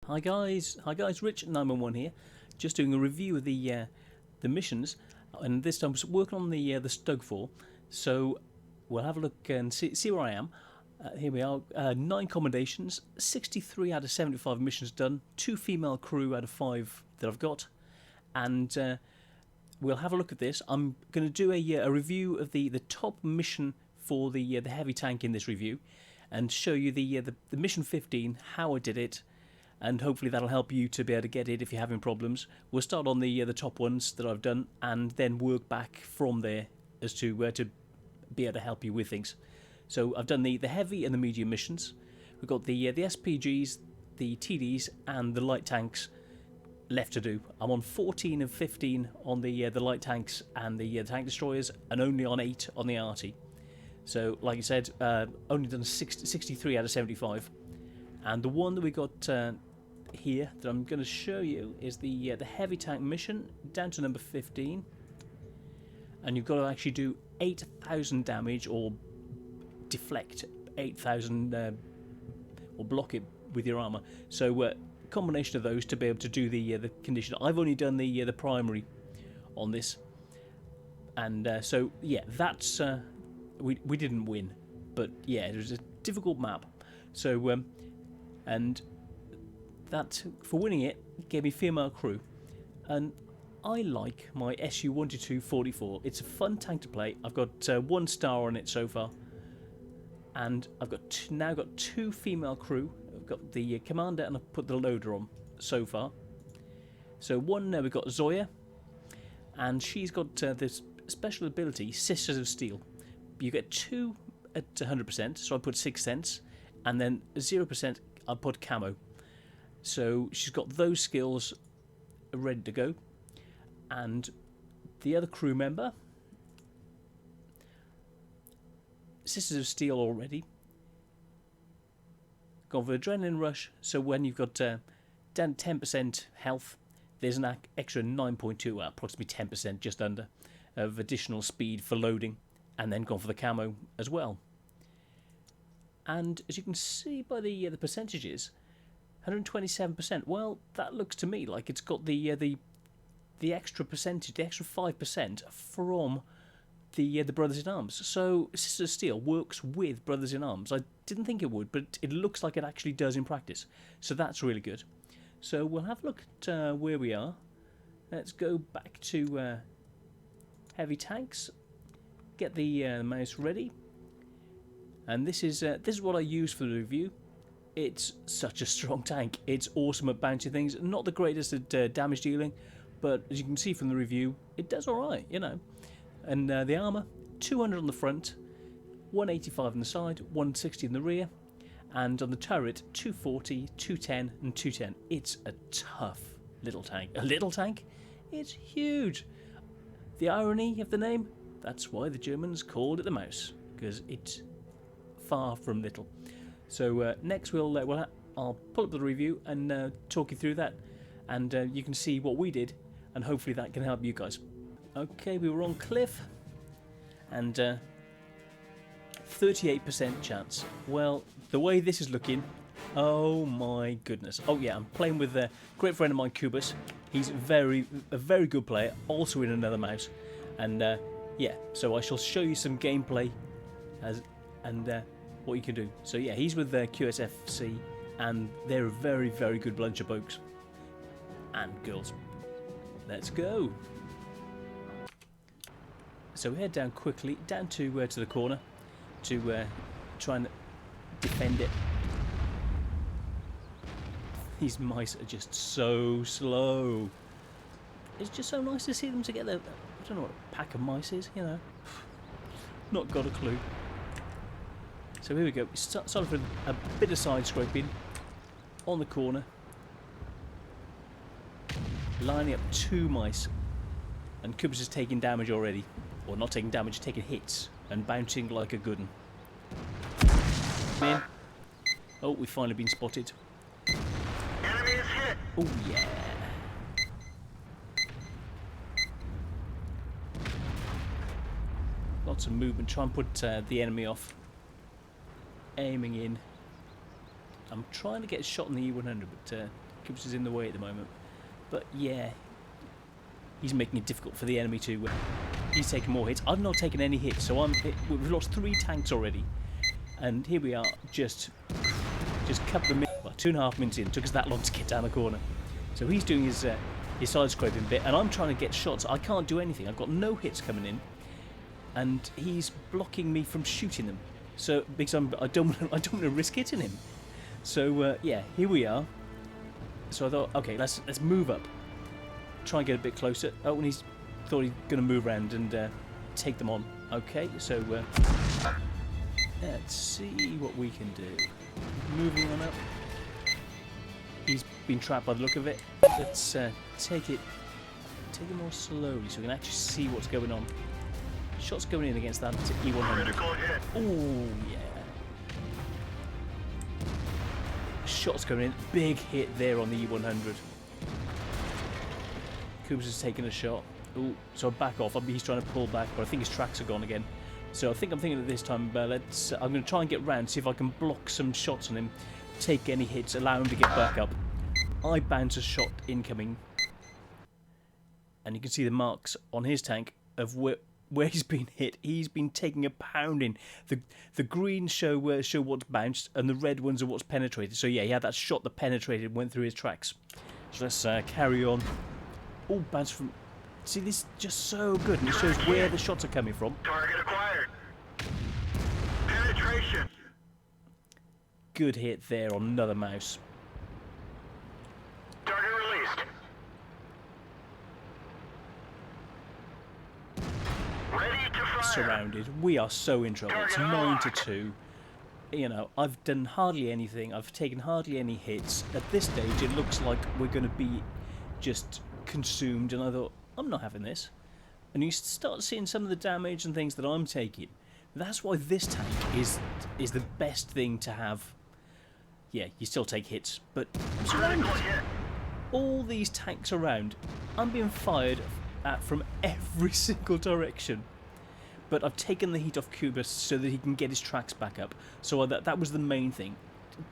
Hi guys, Rich 911 here, just doing a review of the missions, and this time I was working on the Stug 4, so we'll have a look and see where I am. Here we are, 9 commendations, 63 out of 75 missions done, 2 female crew out of 5 that I've got, and we'll have a look at this. I'm going to do a review of the top mission for the heavy tank in this review, and show you the mission 15, how I did it, and hopefully that'll help you to be able to get it if you're having problems. We'll start on the top ones that I've done, and then work back from there as to where to be able to help you with things. So I've done the heavy and the medium missions. We've got the SPGs, the TDs, and the light tanks left to do. I'm on 14 of 15 on the light tanks and the tank destroyers, and only on 8 on the arty. So, like I said, only done 63 out of 75. And the one that we got here that I'm going to show you is the heavy tank mission, down to number 15. And you've got to actually do 8,000 damage, or deflect 8,000, or block it with your armour. So, combination of those to be able to do the condition. I've only done the primary on this. And so, yeah, that's... we didn't win, but yeah, it was a difficult map. So, and that, for winning it, gave me female crew. And I like my SU-122-44. It's a fun tank to play. I've got 1 star on it so far. And I've got now got 2 female crew. I've got the commander, and I've put the loader on so far. So one, we've got Zoya. And she's got this special ability, Sisters of Steel. You get 2 at 100%, so I put 6 cents. And then 0%, I put camo. So she's got those skills ready to go. And the other crew member, Sisters of Steel already. Gone for Adrenaline Rush, so when you've got down 10% health, there's an extra 9.2, approximately 10%, just under, of additional speed for loading. And then gone for the camo as well. And as you can see by the percentages, 127%. Well, that looks to me like it's got the extra percentage, the extra 5% from the Brothers in Arms. So Sisters of Steel works with Brothers in Arms. I didn't think it would, but it looks like it actually does in practice. So that's really good. So we'll have a look at where we are. Let's go back to heavy tanks. Get the mouse ready. And this is what I use for the review. It's such a strong tank. It's awesome at bouncing things. Not the greatest at damage dealing, but as you can see from the review, it does alright, you know. And the armour, 200 on the front, 185 on the side, 160 in the rear, and on the turret, 240, 210, and 210. It's a tough little tank. A little tank? It's huge. The irony of the name? That's why the Germans called it the mouse, because it's far from little. So next I'll pull up the review and talk you through that, and you can see what we did, and hopefully that can help you guys. Okay, we were on cliff, and 38% chance. Well, the way this is looking, oh my goodness. Oh yeah, I'm playing with a great friend of mine, Kubus. He's a very good player, also in another mouse, and yeah, so I shall show you some gameplay and what you can do. So yeah, he's with QSFC, and they're a very good bunch of blokes and girls. Let's go. So we head down quickly, down to the corner to try and defend it. These mice are just so slow. It's just so nice to see them together. I don't know what a pack of mice is, you know. Not got a clue. So here we go. Starting with a bit of side scraping on the corner. Lining up 2 mice. And Kubus is taking damage already. Or not taking damage, taking hits. And bouncing like a good one. In. Oh, we've finally been spotted. Enemy is hit. Oh yeah. Lots of movement. Try and put the enemy off. Aiming in. I'm trying to get a shot on the E100, but Coops is in the way at the moment. But yeah, he's making it difficult for the enemy to... he's taking more hits. I've not taken any hits, so we've lost 3 tanks already. And here we are, just cut them in. Well, 2.5 minutes in. Took us that long to get down the corner. So he's doing his side scraping bit, and I'm trying to get shots. I can't do anything. I've got no hits coming in, and he's blocking me from shooting them. So because I don't want to risk hitting him. So yeah, here we are. So I thought, okay, let's move up. Try and get a bit closer. Oh, and he's thought he's going to move around and take them on. Okay, so let's see what we can do. Moving on up. He's been trapped by the look of it. Let's take it more slowly so we can actually see what's going on. Shots going in against that E100. Oh yeah. Shots going in. Big hit there on the E100. Coops has taken a shot. Oh, so back off. He's trying to pull back, but I think his tracks are gone again. So I'm thinking that this time, I'm going to try and get round, see if I can block some shots on him, take any hits, allow him to get back up. I bounce a shot incoming, and you can see the marks on his tank of where he's been hit. He's been taking a pounding. The greens show what's bounced, and the red ones are what's penetrated. So yeah, he had that shot that penetrated, went through his tracks. So let's carry on. Oh, bounce from... See, this is just so good, and it shows where the shots are coming from. Target acquired. Penetration. Good hit there on another mouse. Target released. Ready to fire. Surrounded. We are so in trouble. It's 9-2. You know, I've done hardly anything. I've taken hardly any hits. At this stage, it looks like we're going to be just consumed, and I thought, I'm not having this. And you start seeing some of the damage and things that I'm taking. That's why this tank is the best thing to have. Yeah, you still take hits, but I'm surrounded. All these tanks around, I'm being fired at from every single direction. But I've taken the heat off Cubus so that he can get his tracks back up. So that was the main thing.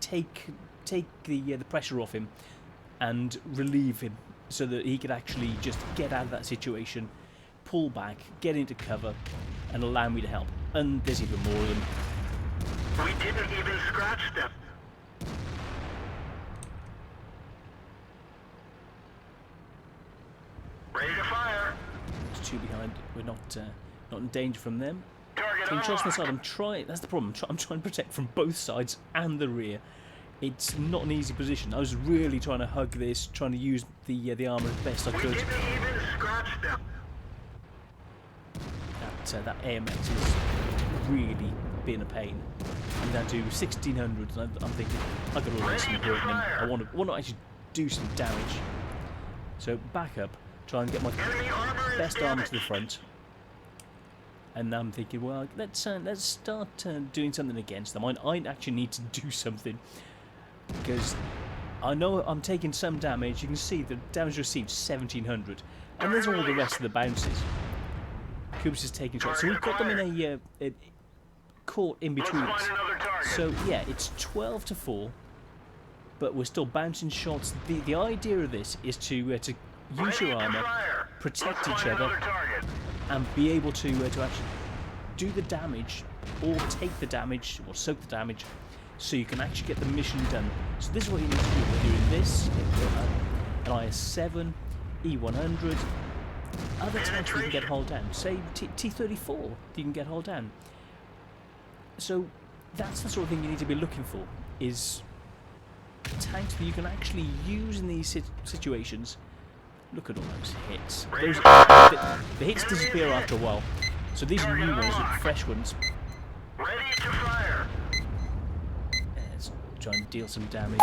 Take the pressure off him and relieve him, so that he could actually just get out of that situation, pull back, get into cover, and allow me to help. And there's even more of them. We didn't even scratch them. Ready to fire. There's 2 behind. We're not in danger from them. Target Taking shots on the side. unlocked. That's the problem. I'm trying to protect from both sides and the rear. It's not an easy position. I was really trying to hug this, trying to use the armour as best I We could. didn't even scratch them. That AMX is really being a pain. I'm down to 1600, and I'm thinking I got to release some hurt him. I want to actually do some damage. So back up, try and get my Enemy armor is best armour to the damaged. front. And I'm thinking, well, let's start doing something against them. I actually need to do something, because I know I'm taking some damage. You can see the damage received 1700, and there's all the rest of the bounces. Coops is taking shots, so we've got them in a caught in Let's between find us. another target. So yeah, it's 12-4, but we're still bouncing shots. The idea of this is to use Ready your to armour, fire. protect Let's each find other, another target. and be able to actually do the damage, or take the damage, or soak the damage, so you can actually get the mission done. So this is what you need to do. We're doing this, an IS-7, E100, other tanks you can get hauled down. Say T-34, you can get hauled down. So that's the sort of thing you need to be looking for, is tanks that you can actually use in these situations. Look at all those hits. The hits disappear after a while. So these are new ones, fresh ones. Ready to fire. Let's try and deal some damage.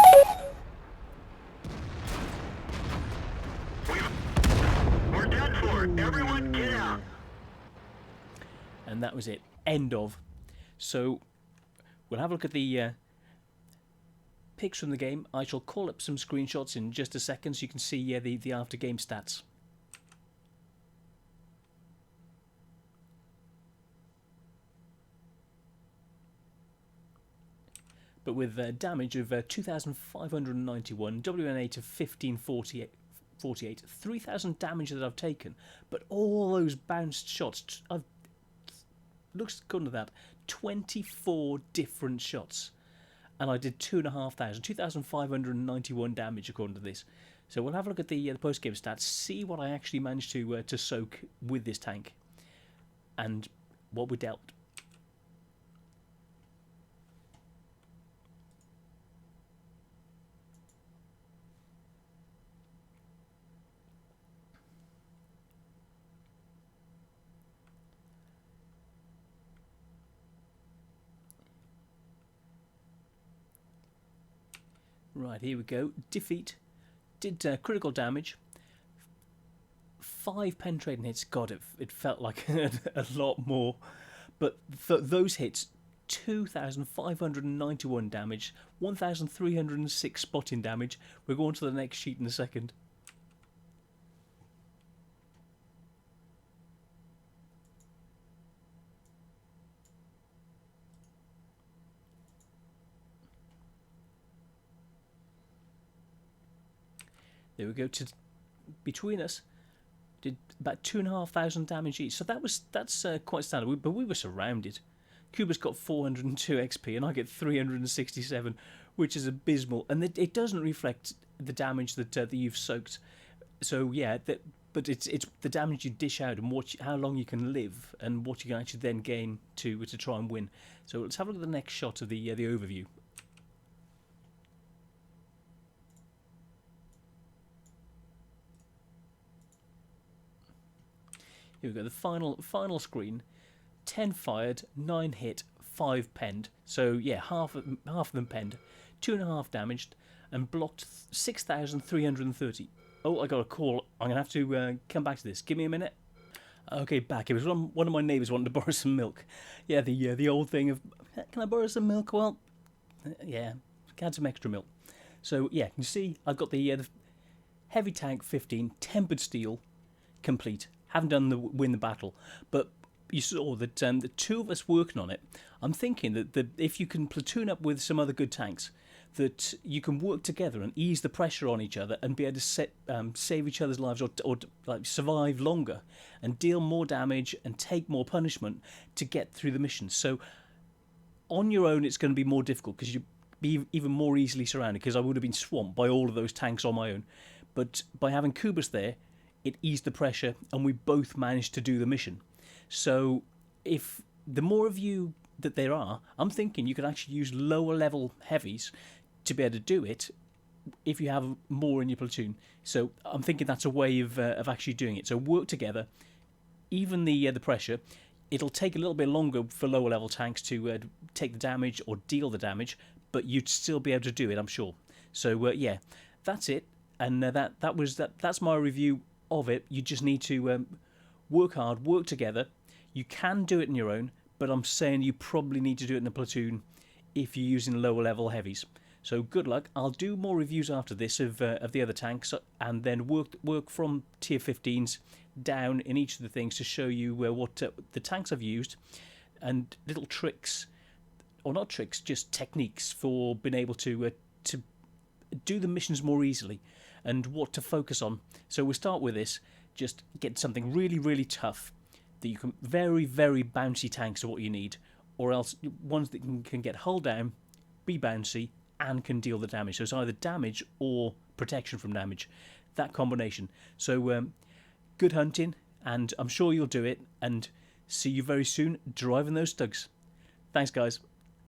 We're done for. Everyone get out. And that was it. End of. So we'll have a look at the pics from the game. I shall call up some screenshots in just a second so you can see the after game stats. but with damage of 2,591, WNA to 1548, 3,000 damage that I've taken, but all those bounced shots, I've looks good at that, 24 different shots, and I did 2,591 damage according to this. So we'll have a look at the post-game stats, see what I actually managed to soak with this tank, and what we dealt. Right, here we go. Defeat. Did critical damage. 5 penetrating hits. God, it felt like a lot more. But those hits, 2,591 damage, 1,306 spotting damage. We're going to the next sheet in a second. There we go. Between us, did about 2,500 damage each. So that's quite standard. But we were surrounded. Kuba's got 402 XP, and I get 367, which is abysmal. And it doesn't reflect the damage that you've soaked. So yeah, but it's the damage you dish out and how long you can live and what you can actually then gain to try and win. So let's have a look at the next shot of the overview. Here we go, the final screen. 10 fired, 9 hit, 5 penned. So yeah, half of them penned. 2.5 damaged, and blocked 6,330. Oh, I got a call. I'm gonna have to come back to this. Give me a minute. Okay, back. It was one of my neighbours wanting to borrow some milk. Yeah, the old thing of, can I borrow some milk? Well, yeah, had some extra milk. So yeah, you see, I've got the heavy tank 15, tempered steel, complete. Haven't done the win the battle, but you saw that the two of us working on it. I'm thinking that if you can platoon up with some other good tanks, that you can work together and ease the pressure on each other and be able to save each other's lives or like survive longer and deal more damage and take more punishment to get through the missions. So on your own, it's going to be more difficult because you'd be even more easily surrounded, because I would have been swamped by all of those tanks on my own. But by having Kubas there, it eased the pressure, and we both managed to do the mission. So if the more of you that there are, I'm thinking you could actually use lower level heavies to be able to do it if you have more in your platoon. So I'm thinking that's a way of actually doing it. So work together, even the pressure. It'll take a little bit longer for lower level tanks to take the damage or deal the damage, but you'd still be able to do it, I'm sure. So yeah, that's it, and that's my review of it. You just need to work hard, work together. You can do it on your own, but I'm saying you probably need to do it in a platoon if you're using lower level heavies. So good luck. I'll do more reviews after this of the other tanks, and then work from tier 15s down in each of the things to show you what the tanks I've used, and little tricks, or not tricks, just techniques for being able to do the missions more easily, and what to focus on. So we'll start with this. Just get something really, really tough that you can, very, very bouncy tanks are what you need, or else ones that can get hull down, be bouncy, and can deal the damage. So it's either damage or protection from damage, that combination. So good hunting, and I'm sure you'll do it, and see you very soon driving those Stugs. Thanks, guys.